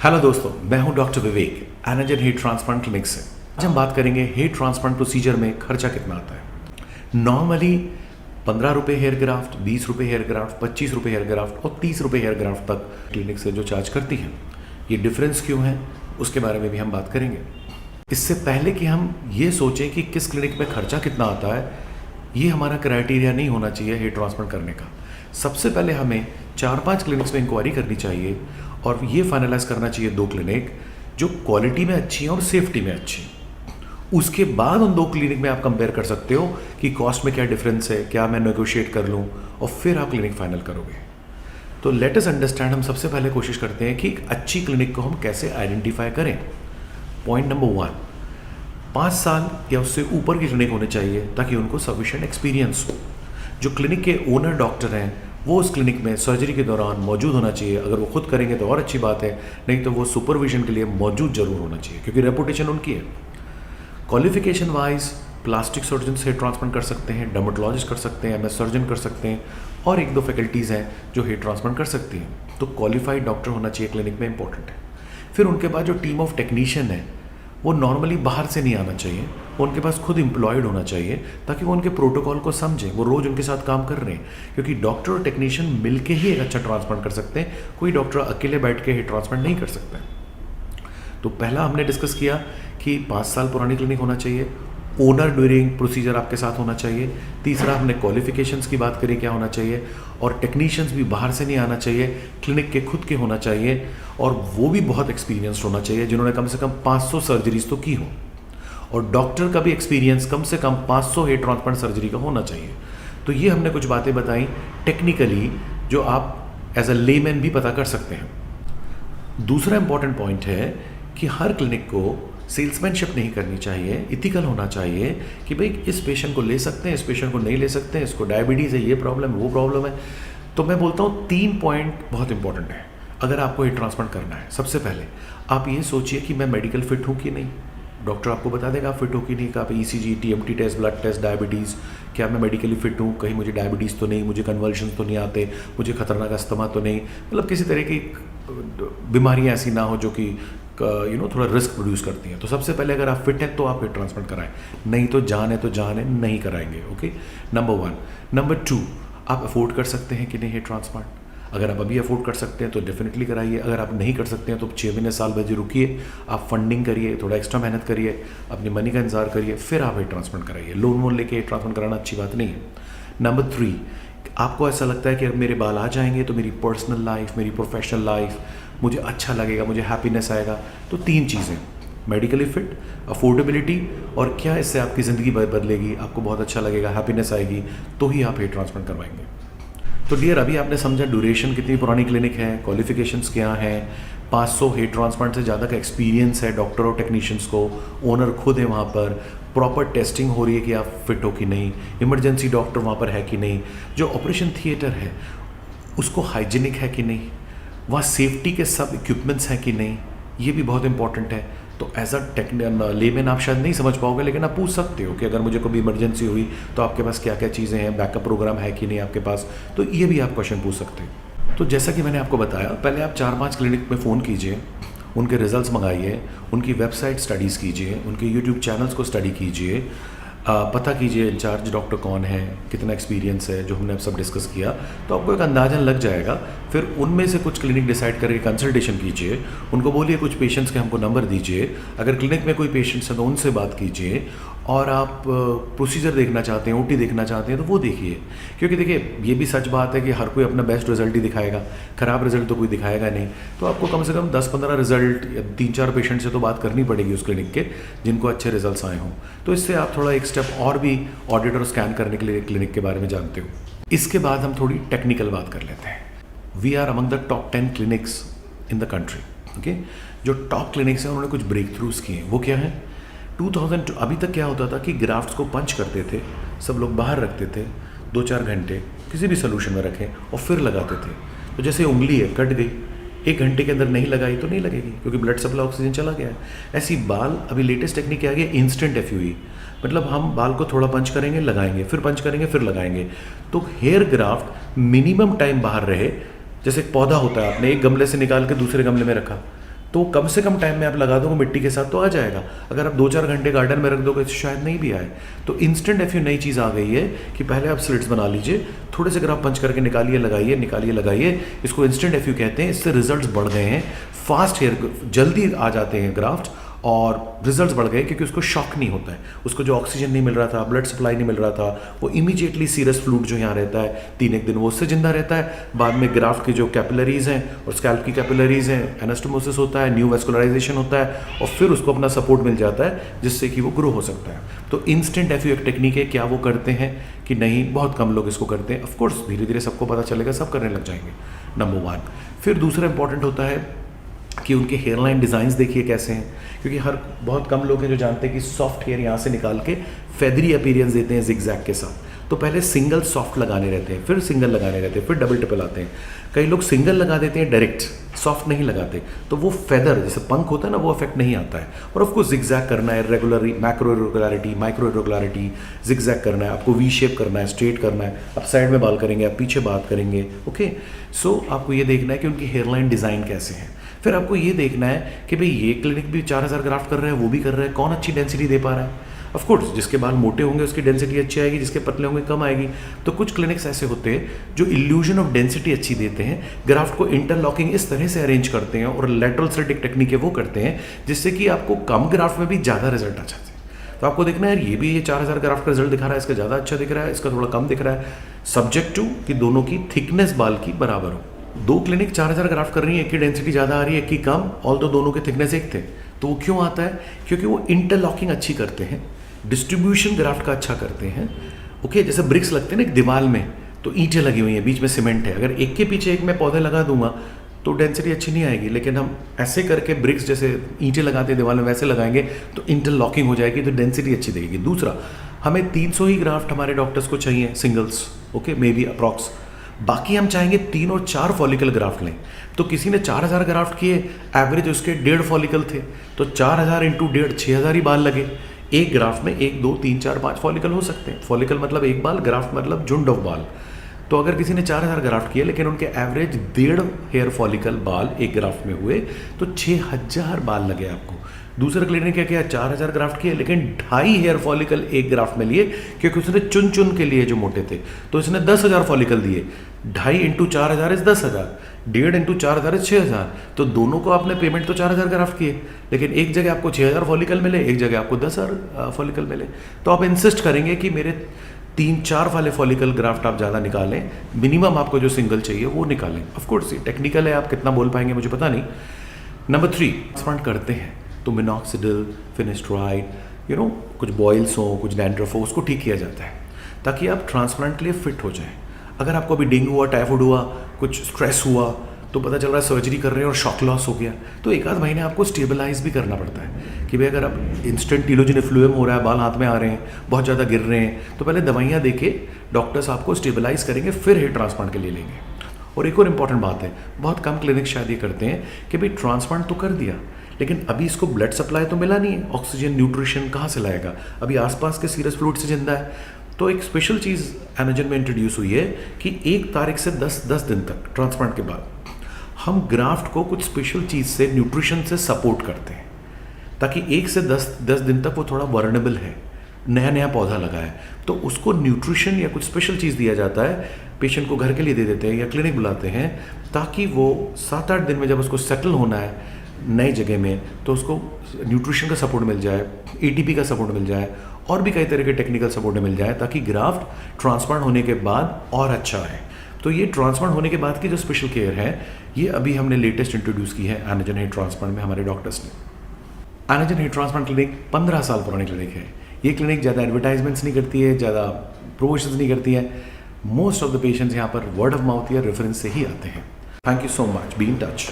Hello दोस्तों, मैं हूं डॉक्टर विवेक, एनर्जन हेयर ट्रांसप्लांट क्लिनिक से। आज हम बात करेंगे हेयर ट्रांसप्लांट प्रोसीजर में खर्चा कितना आता है। नॉर्मली 15 रुपये हेयर ग्राफ्ट, 20 रुपये हेयर ग्राफ्ट, 25 रुपये हेयर ग्राफ्ट और 30 रुपये हेयर ग्राफ्ट तक क्लिनिक से जो चार्ज करती हैं। ये डिफरेंस क्यों है उसके बारे में भी हम बात करेंगे। इससे पहले कि हम ये सोचें कि किस क्लिनिक में खर्चा कितना आता है, ये हमारा क्राइटेरिया नहीं होना चाहिए हेयर ट्रांसप्लांट करने का। सबसे पहले हमें 4-5 क्लिनिक्स में इंक्वायरी करनी चाहिए और ये फाइनलाइज करना चाहिए 2 क्लिनिक जो क्वालिटी में अच्छी हैं और सेफ्टी में अच्छी हैं। उसके बाद उन 2 क्लिनिक में आप कंपेयर कर सकते हो कि कॉस्ट में क्या डिफरेंस है, क्या मैं नेगोशिएट कर लूँ, और फिर आप क्लिनिक फाइनल करोगे। तो लेट अस अंडरस्टैंड, हम सबसे पहले कोशिश करते हैं कि एक अच्छी क्लिनिक को हम कैसे आइडेंटिफाई करें। पॉइंट नंबर 1, 5 साल या उससे ऊपर की क्लिनिक होनी चाहिए ताकि उनको सफिशिएंट एक्सपीरियंस हो। जो क्लिनिक के ओनर डॉक्टर हैं वो उस क्लिनिक में सर्जरी के दौरान मौजूद होना चाहिए। अगर वो खुद करेंगे तो और अच्छी बात है, नहीं तो वो सुपरविजन के लिए मौजूद जरूर होना चाहिए क्योंकि रेपुटेशन उनकी है। क्वालिफिकेशन वाइज प्लास्टिक सर्जन से हेयर ट्रांसप्लांट कर सकते हैं, डर्मेटोलॉजिस्ट कर सकते हैं, एमएस सर्जन कर सकते हैं, और 1-2 फैकल्टीज़ हैं जो हेयर ट्रांसप्लांट कर सकती हैं। तो क्वालिफाइड डॉक्टर होना चाहिए क्लिनिक में, इंपॉर्टेंट है। फिर उनके बाद जो टीम ऑफ टेक्नीशियन है वो नॉर्मली बाहर से नहीं आना चाहिए, वो उनके पास खुद एम्प्लॉयड होना चाहिए ताकि वो उनके प्रोटोकॉल को समझें, वो रोज़ उनके साथ काम कर रहे हैं। क्योंकि डॉक्टर और टेक्नीशियन मिलके ही एक अच्छा ट्रांसप्लांट कर सकते हैं, कोई डॉक्टर अकेले बैठ के हेयर ट्रांसप्लांट नहीं कर सकता है। तो पहला हमने डिस्कस किया कि 5 साल पुरानी क्लिनिक होना चाहिए, ओनर ड्यूरिंग प्रोसीजर आपके साथ होना चाहिए। तीसरा हमने क्वालिफिकेशंस की बात करी, क्या होना चाहिए, और टेक्नीशियंस भी बाहर से नहीं आना चाहिए, क्लिनिक के खुद के होना चाहिए, और वो भी बहुत एक्सपीरियंस्ड होना चाहिए जिन्होंने कम से कम 500 सर्जरीज तो की हो, और डॉक्टर का भी एक्सपीरियंस कम से कम 500 हेयर ट्रांसप्लांट सर्जरी का होना चाहिए। तो ये हमने कुछ बातें बताई टेक्निकली जो आप एज अ लेमैन भी पता कर सकते हैं। दूसरा इंपॉर्टेंट पॉइंट है कि हर क्लिनिक को सेल्समैनशिप नहीं करनी चाहिए, इथिकल होना चाहिए कि भाई इस पेशेंट को ले सकते हैं, इस पेशेंट को नहीं ले सकते हैं, इसको डायबिटीज़ है, ये प्रॉब्लम वो प्रॉब्लम है। तो मैं बोलता हूँ 3 पॉइंट बहुत इंपॉर्टेंट है अगर आपको हेयर ट्रांसप्लांट करना है। सबसे पहले आप ये सोचिए कि मैं मेडिकल फिट हूँ कि नहीं। डॉक्टर आपको बता देगा आप फिट हो कि नहीं, का आप ECG, TMT test, blood test, diabetes, क्या मैं मेडिकली फिट हूँ, कहीं मुझे डायबिटीज़ तो नहीं, मुझे कन्वल्शन तो नहीं आते, मुझे खतरनाक अस्थमा तो नहीं, मतलब किसी तरह की बीमारियाँ ऐसी ना हो जो कि थोड़ा रिस्क प्रोड्यूस करती हैं। तो सबसे पहले अगर आप फिट हैं तो आप हेयर ट्रांसप्लांट कराएं, नहीं तो जान है नहीं कराएंगे। Okay, number 1। नंबर 2, आप अफोर्ड कर सकते हैं कि नहीं हेयर ट्रांसप्लांट। अगर आप अभी अफोर्ड कर सकते हैं तो डेफिनेटली कराइए। अगर आप नहीं कर सकते हैं तो 6 महीने साल बजे रुकिए, आप फंडिंग करिए, थोड़ा एक्स्ट्रा मेहनत करिए, अपनी मनी का इंतजार करिए, फिर आप हेयर ट्रांसप्लांट कराइए। लोन वोन लेके हेयर ट्रांसप्लांट कराना अच्छी बात नहीं है। नंबर 3, आपको ऐसा लगता है कि अगर मेरे बाल आ जाएंगे तो मेरी पर्सनल लाइफ, मेरी प्रोफेशनल लाइफ, मुझे अच्छा लगेगा, मुझे हैप्पीनेस आएगा। तो 3 चीज़ें, मेडिकली फिट, अफोर्डेबिलिटी, और क्या इससे आपकी ज़िंदगी बदलेगी, आपको बहुत अच्छा लगेगा, हैप्पीनेस आएगी, तो ही आप हेयर ट्रांसप्लांट करवाएंगे। तो डियर, अभी आपने समझा ड्यूरेशन कितनी पुरानी क्लिनिक है, क्वालिफिकेशंस क्या हैं, 500 हेयर ट्रांसप्लांट से ज़्यादा का एक्सपीरियंस है डॉक्टर और टेक्नीशियंस को, ओनर खुद है वहाँ पर, प्रॉपर टेस्टिंग हो रही है कि आप फिट हो कि नहीं, इमरजेंसी डॉक्टर वहाँ पर है कि नहीं, जो ऑपरेशन थिएटर है उसको हाइजीनिक है कि नहीं, वहाँ सेफ्टी के सब इक्विपमेंट्स हैं कि नहीं, ये भी बहुत इंपॉर्टेंट है। तो एज अ लेमैन आप शायद नहीं समझ पाओगे, लेकिन आप पूछ सकते हो कि अगर मुझे कोई इमरजेंसी हुई तो आपके पास क्या क्या चीज़ें हैं, बैकअप प्रोग्राम है कि नहीं आपके पास, तो ये भी आप क्वेश्चन पूछ सकते हैं। तो जैसा कि मैंने आपको बताया, पहले आप 4-5 क्लिनिक में फ़ोन कीजिए, उनके रिजल्ट्स मंगाइए, उनकी वेबसाइट स्टडीज़ कीजिए, उनके यूट्यूब चैनल्स को स्टडी कीजिए, पता कीजिए इंचार्ज डॉक्टर कौन है, कितना एक्सपीरियंस है, जो हमने अब सब डिस्कस किया, तो आपको एक अंदाज़ा लग जाएगा। फिर उनमें से कुछ क्लिनिक डिसाइड करके कंसल्टेशन कीजिए, उनको बोलिए कुछ पेशेंट्स के हमको नंबर दीजिए, अगर क्लिनिक में कोई पेशेंट्स हैं तो उनसे बात कीजिए, और आप प्रोसीजर देखना चाहते हैं, OT देखना चाहते हैं तो वो देखिए। क्योंकि देखिए, ये भी सच बात है कि हर कोई अपना बेस्ट रिजल्ट ही दिखाएगा, ख़राब रिजल्ट तो कोई दिखाएगा नहीं। तो आपको कम से कम 10-15 रिजल्ट या 3-4 पेशेंट से तो बात करनी पड़ेगी उस क्लिनिक के जिनको अच्छे रिजल्ट्स आए हों। तो इससे आप थोड़ा एक स्टेप और भी ऑडिट और स्कैन करने के लिए क्लिनिक के बारे में जानते हो। इसके बाद हम थोड़ी टेक्निकल बात कर लेते हैं। We are among the top 10 clinics in the country. Okay, जो टॉप क्लिनिक्स हैं उन्होंने कुछ ब्रेक थ्रूज किए हैं। वो क्या है, 2000 अभी तक क्या होता था कि ग्राफ्ट्स को पंच करते थे, सब लोग बाहर रखते थे 2-4 घंटे, किसी भी सोल्यूशन में रखें और फिर लगाते थे। तो जैसे उंगली है, कट गई, 1 घंटे के अंदर नहीं लगाई तो नहीं लगेगी क्योंकि ब्लड सप्लाई ऑक्सीजन चला गया है। ऐसी बाल, अभी लेटेस्ट टेक्निक क्या आ गया, इंस्टेंट FUE, मतलब हम बाल को थोड़ा पंच करेंगे, लगाएंगे, फिर पंच करेंगे, फिर लगाएंगे। तो हेयर ग्राफ्ट मिनिमम टाइम बाहर रहे। जैसे एक पौधा होता है, आपने एक गमले से निकाल के दूसरे गमले में रखा, तो कम से कम टाइम में आप लगा दोगे मिट्टी के साथ तो आ जाएगा। अगर आप 2-4 घंटे गार्डन में रख दोगे तो शायद नहीं भी आए। तो इंस्टेंट एफयू नई चीज़ आ गई है कि पहले आप स्लिट्स बना लीजिए, थोड़े से ग्राफ्ट पंच करके निकालिए, लगाइए, निकालिए, लगाइए। इसको इंस्टेंट एफयू कहते हैं। इससे रिजल्ट्स बढ़ गए हैं, फास्ट हेयर जल्दी आ जाते हैं ग्राफ्ट, और रिजल्ट्स बढ़ गए क्योंकि उसको शॉक नहीं होता है। उसको जो ऑक्सीजन नहीं मिल रहा था, ब्लड सप्लाई नहीं मिल रहा था, वो इमीडिएटली सीरस फ्लूइड जो यहाँ रहता है 3-1 दिन वो उससे जिंदा रहता है। बाद में ग्राफ्ट की जो कैपिलरीज हैं और स्कैल्प की कैपिलरीज हैं, एनास्टोमोसिस होता है, न्यू वेस्कुलराइजेशन होता है, और फिर उसको अपना सपोर्ट मिल जाता है जिससे कि वो ग्रो हो सकता है। तो इंस्टेंट एफयू एक टेक्निक है। क्या वो करते हैं कि नहीं? बहुत कम लोग इसको करते हैं। ऑफकोर्स धीरे धीरे सबको पता चलेगा, सब करने लग जाएंगे, नंबर 1। फिर दूसरा इंपॉर्टेंट होता है कि उनके हेयरलाइन डिज़ाइंस देखिए कैसे हैं, क्योंकि बहुत कम लोग हैं जो जानते हैं कि सॉफ्ट हेयर यहाँ से निकाल के फेदरी अपीयरेंस देते हैं जिगजैग के साथ। तो पहले सिंगल सॉफ्ट लगाने रहते हैं, फिर सिंगल लगाने रहते हैं, फिर डबल ट्रिपल आते हैं। कई लोग सिंगल लगा देते हैं डायरेक्ट, सॉफ्ट नहीं लगाते, तो वो फेदर जैसे पंख होता है ना, वो इफेक्ट नहीं आता है। और ऑफकोर्स जिगजैग करना है, regularly macro irregularity, micro irregularity, zigzag करना है, आपको वी शेप करना है, स्ट्रेट करना है, आप साइड में बाल करेंगे, आप पीछे बात करेंगे। ओके, सो आपको ये देखना है कि उनकी हेयरलाइन डिज़ाइन कैसे है। फिर आपको ये देखना है कि भाई ये क्लिनिक भी 4000 ग्राफ्ट कर रहे हैं, वो भी कर रहे हैं, कौन अच्छी डेंसिटी दे पा रहा है। ऑफ कोर्स जिसके बाल मोटे होंगे उसकी डेंसिटी अच्छी आएगी, जिसके पतले होंगे कम आएगी। तो कुछ क्लिनिक्स ऐसे होते हैं जो इल्यूजन ऑफ डेंसिटी अच्छी देते हैं, ग्राफ्ट को इंटरलॉकिंग इस तरह से अरेंज करते हैं, और लेटरल स्लिट एक टेक्निक है वो करते हैं, जिससे कि आपको कम ग्राफ्ट में भी ज़्यादा रिजल्ट आ जाते हैं। तो आपको देखना है ये भी ये 4000 ग्राफ्ट का रिजल्ट दिखा रहा है, इसका ज़्यादा अच्छा दिख रहा है, इसका थोड़ा कम दिख रहा है, सब्जेक्ट टू कि दोनों की थिकनेस बाल की बराबर हो। 2 क्लिनिक 4000 ग्राफ्ट कर रही है, एक की डेंसिटी ज़्यादा आ रही है, एक की कम, ऑल तो दोनों के थिकनेस एक थे। तो वो क्यों आता है? क्योंकि वो इंटरलॉकिंग अच्छी करते हैं, डिस्ट्रीब्यूशन ग्राफ्ट का अच्छा करते हैं। ओके, जैसे ब्रिक्स लगते हैं ना एक दीवार में, तो ईंटें लगी हुई हैं, बीच में सीमेंट है, अगर एक के पीछे एक मैं पौधे लगा दूंगा तो डेंसिटी अच्छी नहीं आएगी। लेकिन हम ऐसे करके ब्रिक्स जैसे ईंटें लगाते हैं दीवार में वैसे लगाएंगे तो इंटरलॉकिंग हो जाएगी, तो डेंसिटी अच्छी देगी। दूसरा, हमें 300 ही ग्राफ्ट हमारे डॉक्टर्स को चाहिए singles, okay, may be approx. बाकी हम चाहेंगे 3 और 4 फॉलिकल ग्राफ्ट लें। तो किसी ने 4000 ग्राफ्ट किए, एवरेज उसके 1.5 फॉलिकल थे, तो 4000 इंटू 1.5 6000 ही बाल लगे। एक ग्राफ्ट में 1 2 3 4 5 फॉलिकल हो सकते हैं। फॉलिकल मतलब एक बाल, ग्राफ्ट मतलब झुंड ऑफ बाल। तो अगर किसी ने 4000 ग्राफ्ट किए लेकिन उनके एवरेज 1.5 हेयर फॉलिकल बाल एक ग्राफ्ट में हुए, तो 6000 बाल लगे आपको। दूसरा क्लिनिक क्या किया, 4000 ग्राफ्ट किए लेकिन 2.5 हेयर फॉलिकल एक ग्राफ्ट में लिए, क्योंकि उसने चुन चुन के लिए जो मोटे थे, तो इसने 10,000 फॉलिकल दिए। 2.5 इंटू 4000 इज 10,000, 1.5 इंटू 4000 इज 6000। तो दोनों को आपने पेमेंट तो 4000 ग्राफ्ट किए, लेकिन एक जगह आपको 6000 फॉलिकल मिले, एक जगह आपको 10,000 फॉलिकल मिले। तो आप इंसिस्ट करेंगे कि मेरे 3-4 वाले फॉलिकल ग्राफ्ट आप ज़्यादा निकालें, मिनिमम आपको जो सिंगल चाहिए वो निकालें। ऑफकोर्स ये टेक्निकल है, आप कितना बोल पाएंगे मुझे पता नहीं। नंबर 3, ट्रांसप्लांट करते हैं तो मिनॉक्सिडिल, फिनेस्ट्राइड, कुछ बॉयल्स हो, कुछ डैंड्रफ हो, उसको ठीक किया जाता है ताकि आप ट्रांसप्लांट के लिए फिट हो जाएं। अगर आपको अभी डेंगू हुआ, टाइफाइड हुआ, कुछ स्ट्रेस हुआ, तो पता चल रहा है सर्जरी कर रहे हैं और शॉक लॉस हो गया, तो 1 आध महीने आपको स्टेबलाइज भी करना पड़ता है कि भाई अगर आप इंस्टेंट टीलोजन इफ्लुएम हो रहा है, बाल हाथ में आ रहे हैं, बहुत ज़्यादा गिर रहे हैं, तो पहले दवाइयाँ दे के डॉक्टर्स आपको स्टेबलाइज करेंगे, फिर हेयर ट्रांसप्लांट के लिए लेंगे। और एक और इम्पॉर्टेंट बात है, बहुत कम क्लिनिक शायद ये करते हैं कि भाई ट्रांसप्लांट तो कर दिया लेकिन अभी इसको ब्लड सप्लाई तो मिला नहीं है, ऑक्सीजन न्यूट्रिशन कहाँ से लाएगा, अभी आसपास के सीरस फ्लूइड से जिंदा है। तो एक स्पेशल चीज़ एनाजन में इंट्रोड्यूस हुई है कि 1 तारीख से 10 दिन तक ट्रांसप्लांट के बाद हम ग्राफ्ट को कुछ स्पेशल चीज़ से, न्यूट्रिशन से सपोर्ट करते हैं, ताकि 1 से 10 दिन तक वो थोड़ा वर्नेबल है, नया पौधा लगा है, तो उसको न्यूट्रिशन या कुछ स्पेशल चीज़ दिया जाता है, पेशेंट को घर के लिए दे देते हैं या क्लिनिक बुलाते हैं, ताकि वो 7-8 दिन में जब उसको सेटल होना है नई जगह में, तो उसको न्यूट्रिशन का सपोर्ट मिल जाए, एटीपी का सपोर्ट मिल जाए, और भी कई तरह के टेक्निकल सपोर्ट मिल जाए, ताकि ग्राफ्ट ट्रांसप्लांट होने के बाद और अच्छा है। तो ये ट्रांसप्लांट होने के बाद की जो स्पेशल केयर है, ये अभी हमने लेटेस्ट इंट्रोड्यूस की है एनाजन हेयर ट्रांसप्लांट में हमारे डॉक्टर्स ने। एनाजन हेयर ट्रांसप्लांट क्लिनिक 15 साल पुरानी क्लिनिक है। ये क्लिनिक ज़्यादा एडवर्टाइजमेंट्स नहीं करती है, ज़्यादा प्रमोशंस नहीं करती है। मोस्ट ऑफ द पेशेंट्स यहाँ पर वर्ड ऑफ माउथ या रेफरेंस से ही आते हैं। Thank you so much, be in touch.